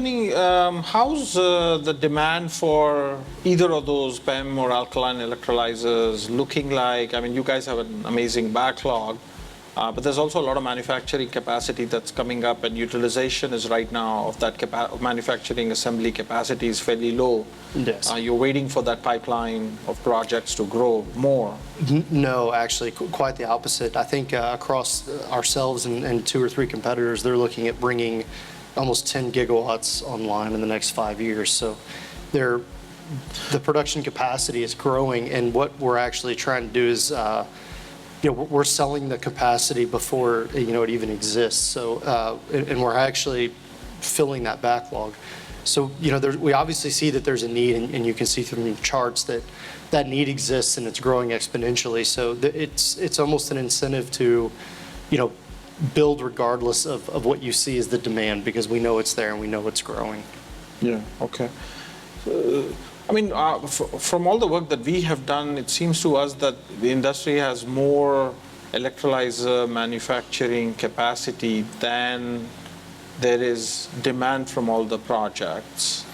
Anthony, how's the demand for either of those PEM or alkaline electrolyzers looking like? I mean, you guys have an amazing backlog, but there's also a lot of manufacturing capacity that's coming up, and utilization is right now of that manufacturing assembly capacity is fairly low. Yes. You're waiting for that pipeline of projects to grow more. No, actually, quite the opposite. I think across ourselves and 2 or 3 competitors, they're looking at bringing almost 10 gigawatts online in the next 5 years. So the production capacity is growing, and what we're actually trying to do is we're selling the capacity before it even exists. So and we're actually filling that backlog. So we obviously see that there's a need, and you can see from the charts that need exists, and it's growing exponentially. So it's almost an incentive to build regardless of what you see as the demand, because we know it's there and we know it's growing. Yeah. Okay. I mean, from all the work that we have done, it seems to us that the industry has more electrolyzer manufacturing capacity than there is demand from all the projects.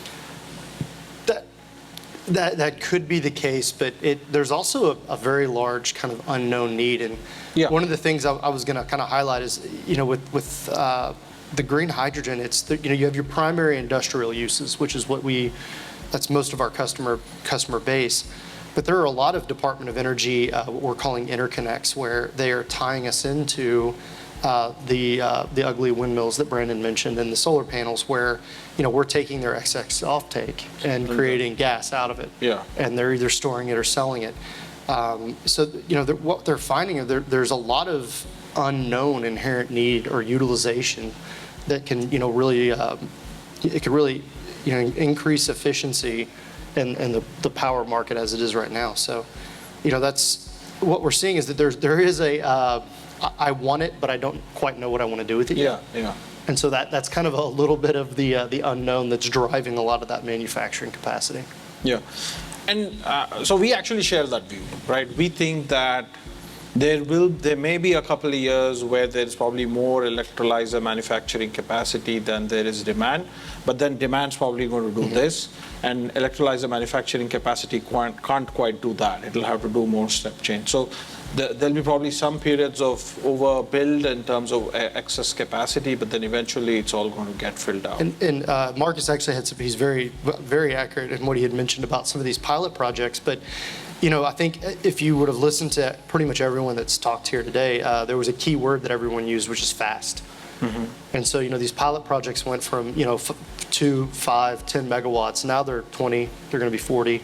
That could be the case, but there's also a very large kind of unknown need. And one of the things I was going to kind of highlight is, with the green hydrogen, it's you have your primary industrial uses, which is that's most of our customer base. But there are a lot of Department of Energy, what we're calling interconnects, where they are tying us into the ugly windmills that Brandon mentioned, and the solar panels, where we're taking their excess offtake and creating gas out of it. Yeah. And they're either storing it or selling it. So what they're finding is there's a lot of unknown inherent need or utilization that can really it could really increase efficiency in the power market as it is right now. So that's what we're seeing, is that there is a I want it, but I don't quite know what I want to do with it yet. Yeah. And so that's kind of a little bit of the unknown that's driving a lot of that manufacturing capacity. Yeah. And so we actually share that view, right? We think that there may be a couple of years where there's probably more electrolyzer manufacturing capacity than there is demand, but then demand's probably going to do this, and electrolyzer manufacturing capacity can't quite do that. It'll have to do more step change. So there'll be probably some periods of overbuild in terms of excess capacity, but then eventually it's all going to get filled out. And Markus actually he's very, very accurate in what he had mentioned about some of these pilot projects. But I think if you would have listened to pretty much everyone that's talked here today, there was a key word that everyone used, which is fast. Mm-hmm. And so these pilot projects went from 2, 5, 10 megawatts. Now they're 20. They're going to be 40.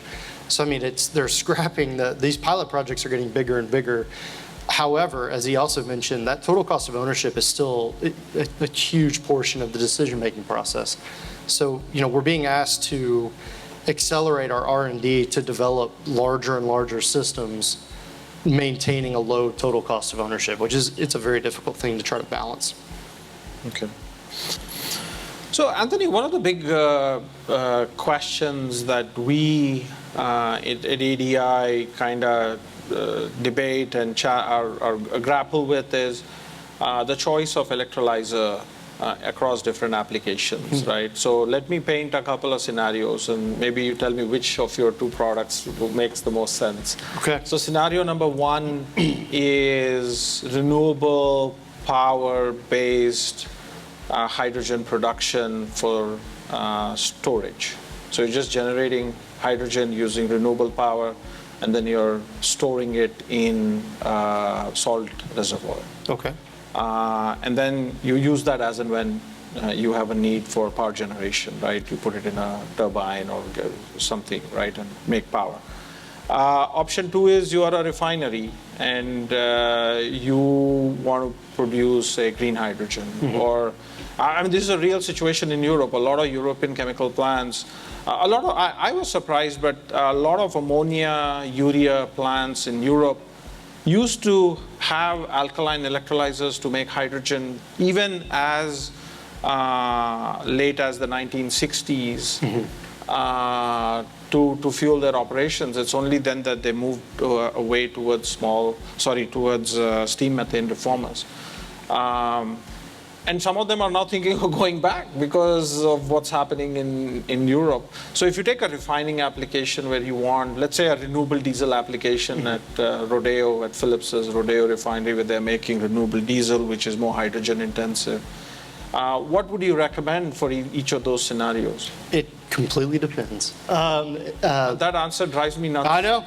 So I mean, they're scrapping these pilot projects are getting bigger and bigger. However, as he also mentioned, that total cost of ownership is still a huge portion of the decision-making process. So we're being asked to accelerate our R&D to develop larger and larger systems, maintaining a low total cost of ownership, it's a very difficult thing to try to balance. Okay. So Anthony, one of the big questions that we at ADI kind of debate and or grapple with is the choice of electrolyzer across different applications, right? So let me paint a couple of scenarios, and maybe you tell me which of your 2 products makes the most sense. Okay. So scenario number 1 is renewable power-based hydrogen production for storage. So you're just generating hydrogen using renewable power, and then you're storing it in salt reservoir. Okay. And then you use that as and when you have a need for power generation, right? You put it in a turbine or something, right, and make power. Option 2 is you are a refinery and you want to produce a green hydrogen. Mm-hmm. Or, I mean, this is a real situation in Europe. A lot of European chemical plants, I was surprised, but a lot of ammonia, urea plants in Europe used to have alkaline electrolyzers to make hydrogen even as late as the 1960s. Mm-hmm. To fuel their operations. It's only then that they moved away towards steam methane reformers. And some of them are now thinking of going back because of what's happening in Europe. So if you take a refining application where you want, let's say a renewable diesel application at Rodeo, at Phillips's Rodeo refinery, where they're making renewable diesel, which is more hydrogen intensive, what would you recommend for each of those scenarios? It completely depends. That answer drives me nuts. I know.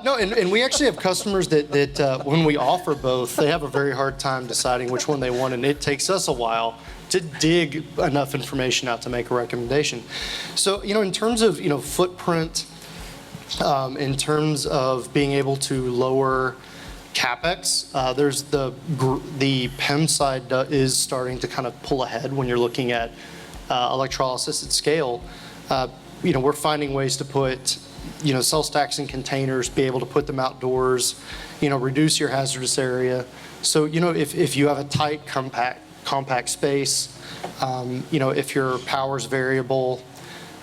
No, and we actually have customers that when we offer both, they have a very hard time deciding which one they want, and it takes us a while to dig enough information out to make a recommendation. So, in terms of, footprint, in terms of being able to lower CapEx, there's the PEM side is starting to kind of pull ahead when you're looking at electrolysis at scale. We're finding ways to put cell stacks in containers, be able to put them outdoors, reduce your hazardous area. So, if you have a tight, compact space, if your power's variable,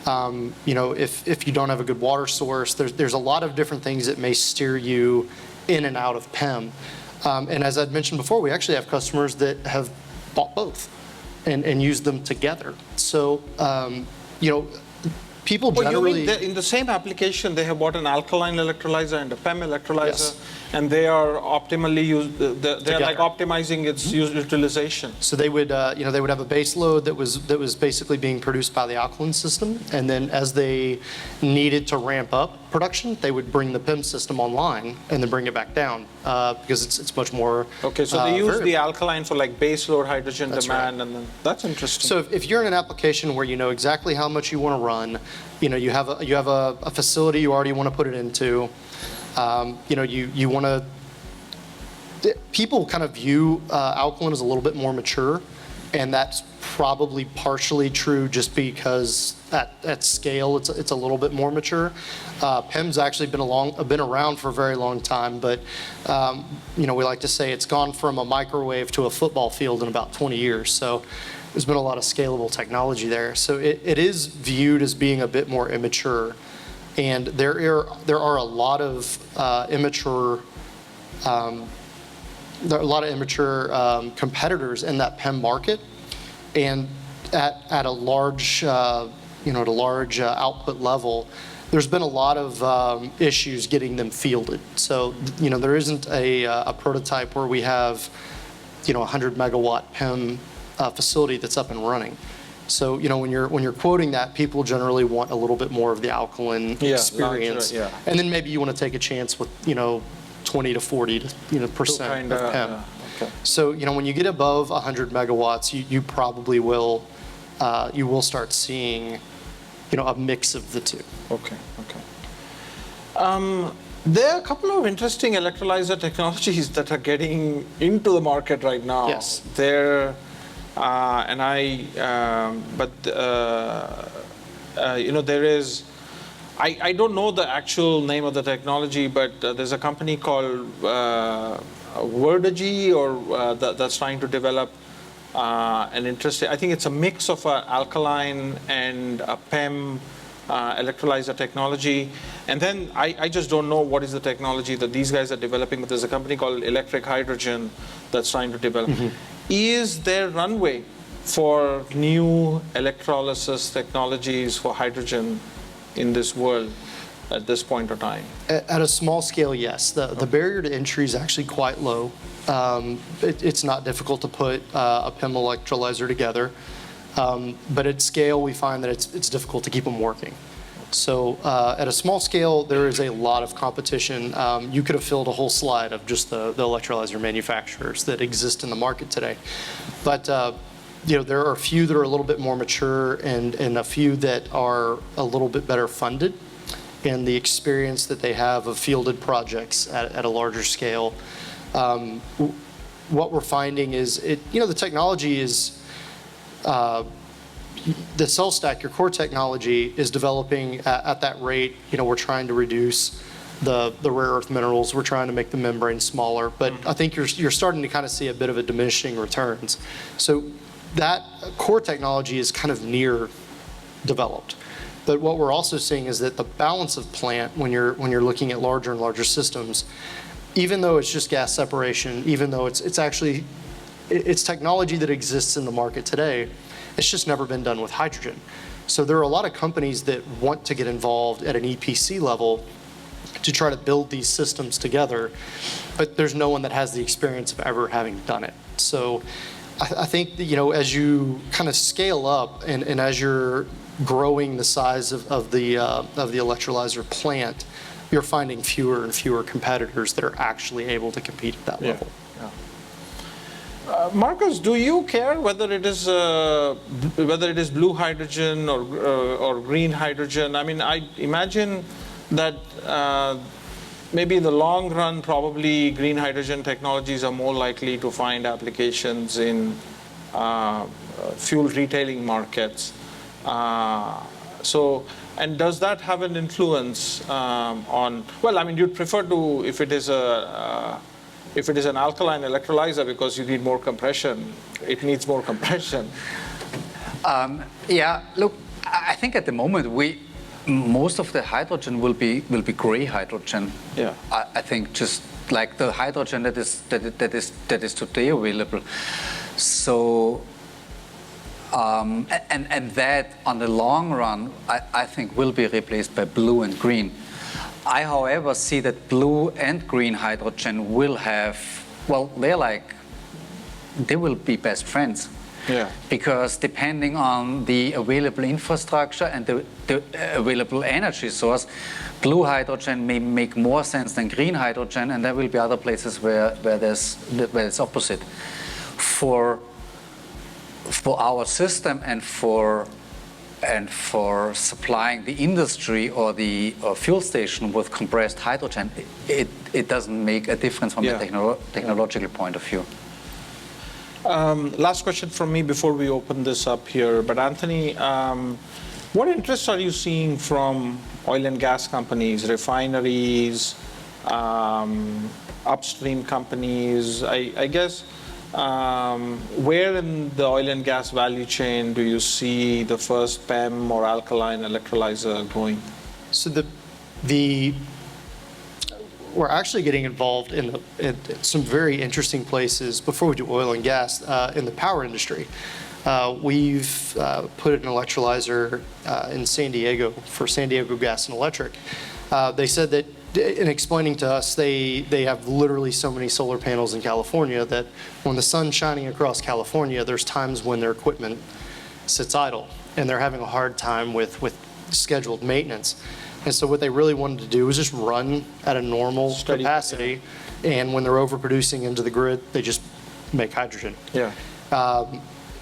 if you don't have a good water source, there's a lot of different things that may steer you in and out of PEM. And as I'd mentioned before, we actually have customers that have bought both and used them together. So, people generally... You mean in the same application, they have bought an alkaline electrolyzer and a PEM electrolyzer, Yes. and they are optimally used, they're like optimizing its utilization. So they would, they would have a base load that was basically being produced by the alkaline system, and then as they needed to ramp up production, they would bring the PEM system online and then bring it back down because it's much more. Okay, so they use variable. the alkaline for like base load hydrogen That's demand, right. and then that's interesting. So if you're in an application where you know exactly how much you want to run, you have a facility you already want to put it into, you want to. People kind of view alkaline as a little bit more mature, and that's probably partially true just because at scale it's a little bit more mature. PEM's actually been around for a very long time, but we like to say it's gone from a microwave to a football field in about 20 years. So there's been a lot of scalable technology there. So it is viewed as being a bit more immature, and there are a lot of immature. There are a lot of immature competitors in that PEM market, and at a large, output level, there's been a lot of issues getting them fielded. So, there isn't a prototype where we have, 100 megawatt PEM facility that's up and running. So, when you're quoting that, people generally want a little bit more of the alkaline experience, larger, and then maybe you want to take a chance with, 20 to 40 percent of PEM. Okay. So, when you get above 100 megawatts, you probably will start seeing, a mix of the two. Okay. There are a couple of interesting electrolyzer technologies that are getting into the market right now. Yes. There is. I don't know the actual name of the technology, but there's a company called Hoerbiger that's trying to develop an interesting. I think it's a mix of alkaline and a PEM electrolyzer technology. And then I just don't know what is the technology that these guys are developing, but there's a company called Electric Hydrogen that's trying to develop. Mm-hmm. Is there runway for new electrolysis technologies for hydrogen in this world at this point of time? At a small scale, yes. The barrier to entry is actually quite low. It's not difficult to put a PEM electrolyzer together. But at scale, we find that it's difficult to keep them working. So at a small scale, there is a lot of competition. You could have filled a whole slide of just the electrolyzer manufacturers that exist in the market today. But there are a few that are a little bit more mature and a few that are a little bit better funded, and the experience that they have of fielded projects at a larger scale. What we're finding is the technology is the cell stack, your core technology, is developing at that rate. We're trying to reduce the rare earth minerals. We're trying to make the membrane smaller, but I think you're starting to kind of see a bit of a diminishing returns. So that core technology is kind of near developed. But what we're also seeing is that the balance of plant, when you're looking at larger and larger systems, even though it's just gas separation, even though it's actually it's technology that exists in the market today. It's just never been done with hydrogen. So there are a lot of companies that want to get involved at an EPC level to try to build these systems together, but there's no one that has the experience of ever having done it. So I think that, as you kind of scale up and as you're growing the size of the electrolyzer plant, you're finding fewer and fewer competitors that are actually able to compete at that level. Yeah. Markus, do you care whether it is blue hydrogen or green hydrogen? I mean, I imagine that maybe in the long run, probably green hydrogen technologies are more likely to find applications in fuel retailing markets. And does that have an influence on? Well, I mean, you'd prefer to if it is an alkaline electrolyzer because you need more compression. It needs more compression. Yeah. Look, I think at the moment most of the hydrogen will be gray hydrogen. Yeah. I think just like the hydrogen that is today available. So and that on the long run I think will be replaced by blue and green. I, however, see that blue and green hydrogen will have, well, they will be best friends. Yeah. Because depending on the available infrastructure and the available energy source, blue hydrogen may make more sense than green hydrogen, and there will be other places where it's opposite. For our system and for supplying the industry or the fuel station with compressed hydrogen, it doesn't make a difference from a technological point of view. Last question from me before we open this up here. But Anthony, what interest are you seeing from oil and gas companies, refineries, upstream companies? I guess where in the oil and gas value chain do you see the first PEM or alkaline electrolyzer going? So we're actually getting involved in some very interesting places before we do oil and gas in the power industry. We've put an electrolyzer in San Diego for San Diego Gas and Electric. They said that in explaining to us, they have literally so many solar panels in California that when the sun's shining across California, there's times when their equipment sits idle and they're having a hard time with scheduled maintenance. And so what they really wanted to do was just run at a normal capacity, and when they're overproducing into the grid, they just make hydrogen. Yeah.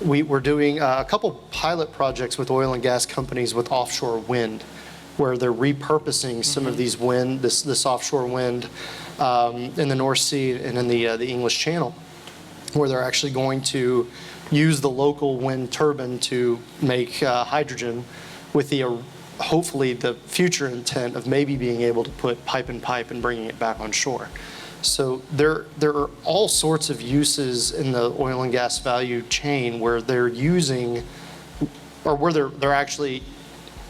We're doing a couple pilot projects with oil and gas companies with offshore wind, where they're repurposing some of these wind, this offshore wind in the North Sea and in the English Channel, where they're actually going to use the local wind turbine to make hydrogen with the hopefully the future intent of maybe being able to put pipe in pipe and bringing it back on shore. So there are all sorts of uses in the oil and gas value chain where they're using, or where they're actually,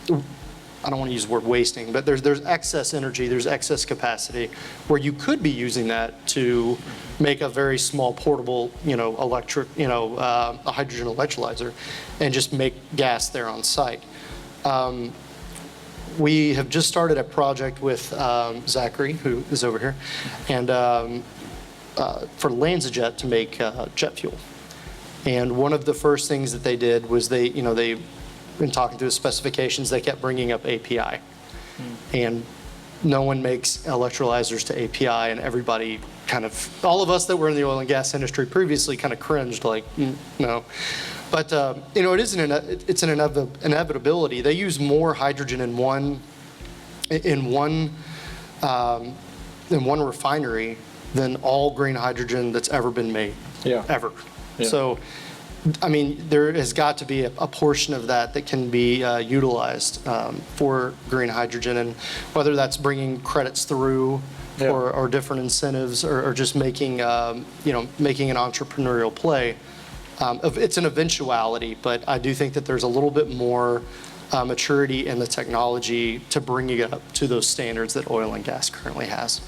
I don't want to use the word wasting, but there's excess energy, there's excess capacity where you could be using that to make a very small portable, electric, a hydrogen electrolyzer, and just make gas there on site. We have just started a project with Zachary, who is over here, and for LanzaJet to make jet fuel. And one of the first things that they did was they, in talking through the specifications, they kept bringing up API. And no one makes electrolyzers to API, and everybody all of us that were in the oil and gas industry previously kind of cringed, like, no. But it's an inevitability. They use more hydrogen in one refinery than all green hydrogen that's ever been made, ever. Yeah. So, I mean, there has got to be a portion of that can be utilized for green hydrogen, and whether that's bringing credits through or different incentives, or just making making an entrepreneurial play. It's an eventuality, but I do think that there's a little bit more maturity in the technology to bring it up to those standards that oil and gas currently has.